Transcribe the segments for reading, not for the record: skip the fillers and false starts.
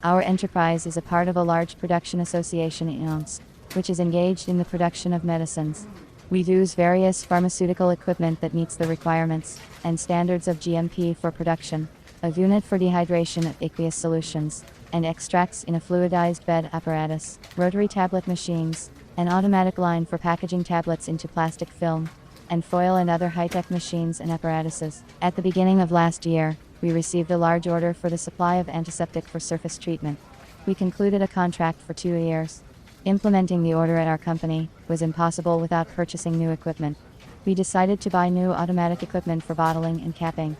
Our enterprise is a part of a large production association in Omsk, which is engaged in the production of medicines. We use various pharmaceutical equipment that meets the requirements and standards of GMP for production, a unit for dehydration of aqueous solutions, and extracts in a fluidized bed apparatus, rotary tablet machines, an automatic line for packaging tablets into plastic film, and foil and other high-tech machines and apparatuses. At the beginning of last year, we received a large order for the supply of antiseptic for surface treatment. We concluded a contract for 2 years. Implementing the order at our company was impossible without purchasing new equipment. We decided to buy new automatic equipment for bottling and capping.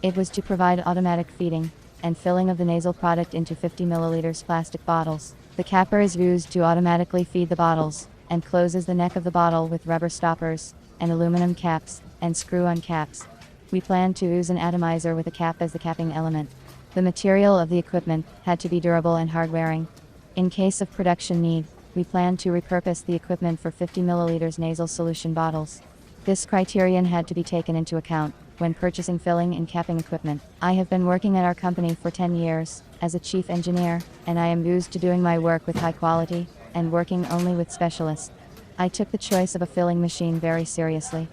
It was to provide automatic feeding and filling of the nasal product into 50 milliliters plastic bottles. The capper is used to automatically feed the bottles and closes the neck of the bottle with rubber stoppers and aluminum caps and screw-on caps. We planned to use an atomizer with a cap as the capping element. The material of the equipment had to be durable and hard-wearing. In case of production need, we planned to repurpose the equipment for 50 milliliters nasal solution bottles. This criterion had to be taken into account when purchasing filling and capping equipment. I have been working at our company for 10 years as a chief engineer, and I am used to doing my work with high quality and working only with specialists. I took the choice of a filling machine very seriously.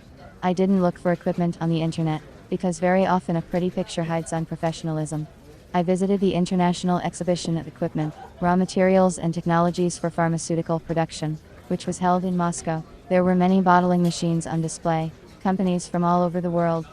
I didn't look for equipment on the internet, because very often a pretty picture hides unprofessionalism. I visited the International Exhibition of Equipment, Raw Materials and Technologies for Pharmaceutical Production, which was held in Moscow. There were many bottling machines on display, companies from all over the world.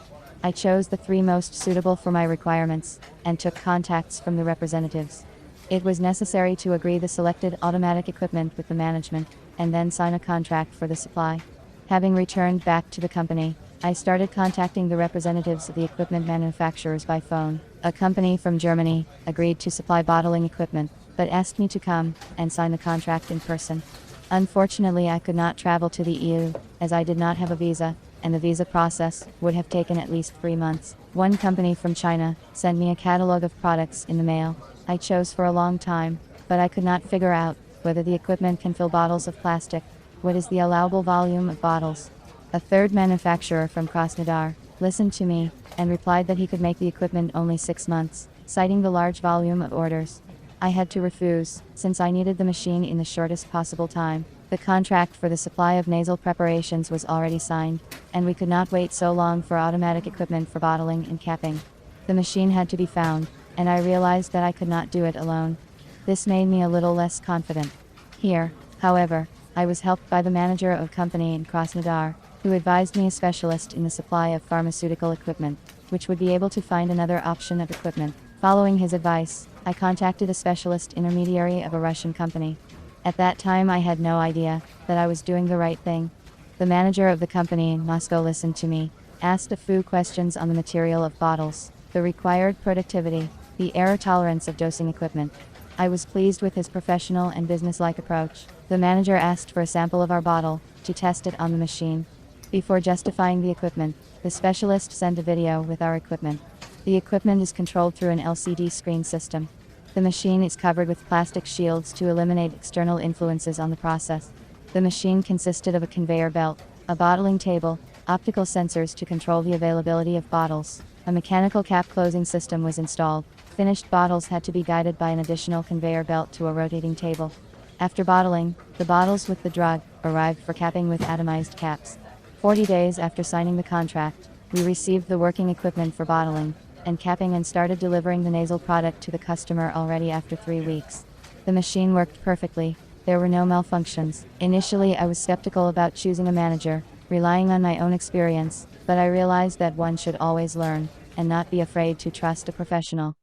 I chose the 3 most suitable for my requirements, and took contacts from the representatives. It was necessary to agree the selected automatic equipment with the management, and then sign a contract for the supply. Having returned back to the company, I started contacting the representatives of the equipment manufacturers by phone. A company from Germany agreed to supply bottling equipment, but asked me to come and sign the contract in person. Unfortunately, I could not travel to the EU, as I did not have a visa, and the visa process would have taken at least 3 months. One company from China sent me a catalog of products in the mail. I chose for a long time, but I could not figure out whether the equipment can fill bottles of plastic. What is the allowable volume of bottles? A third manufacturer from Krasnodar listened to me and replied that he could make the equipment only 6 months, citing the large volume of orders. I had to refuse, since I needed the machine in the shortest possible time. The contract for the supply of nasal preparations was already signed, and we could not wait so long for automatic equipment for bottling and capping. The machine had to be found, and I realized that I could not do it alone. This made me a little less confident. Here, however, I was helped by the manager of a company in Krasnodar, who advised me a specialist in the supply of pharmaceutical equipment, which would be able to find another option of equipment. Following his advice, I contacted a specialist intermediary of a Russian company. At that time I had no idea that I was doing the right thing. The manager of the company in Moscow listened to me, asked a few questions on the material of bottles, the required productivity, the error tolerance of dosing equipment. I was pleased with his professional and business-like approach. The manager asked for a sample of our bottle to test it on the machine. Before justifying the equipment, the specialist sent a video with our equipment. The equipment is controlled through an LCD screen system. The machine is covered with plastic shields to eliminate external influences on the process. The machine consisted of a conveyor belt, a bottling table, optical sensors to control the availability of bottles. A mechanical cap closing system was installed. Finished bottles had to be guided by an additional conveyor belt to a rotating table. After bottling, the bottles with the drug arrived for capping with atomized caps. 40 days after signing the contract, we received the working equipment for bottling and capping and started delivering the nasal product to the customer already after 3 weeks. The machine worked perfectly. There were no malfunctions. Initially, I was skeptical about choosing a manager, relying on my own experience, but I realized that one should always learn and not be afraid to trust a professional.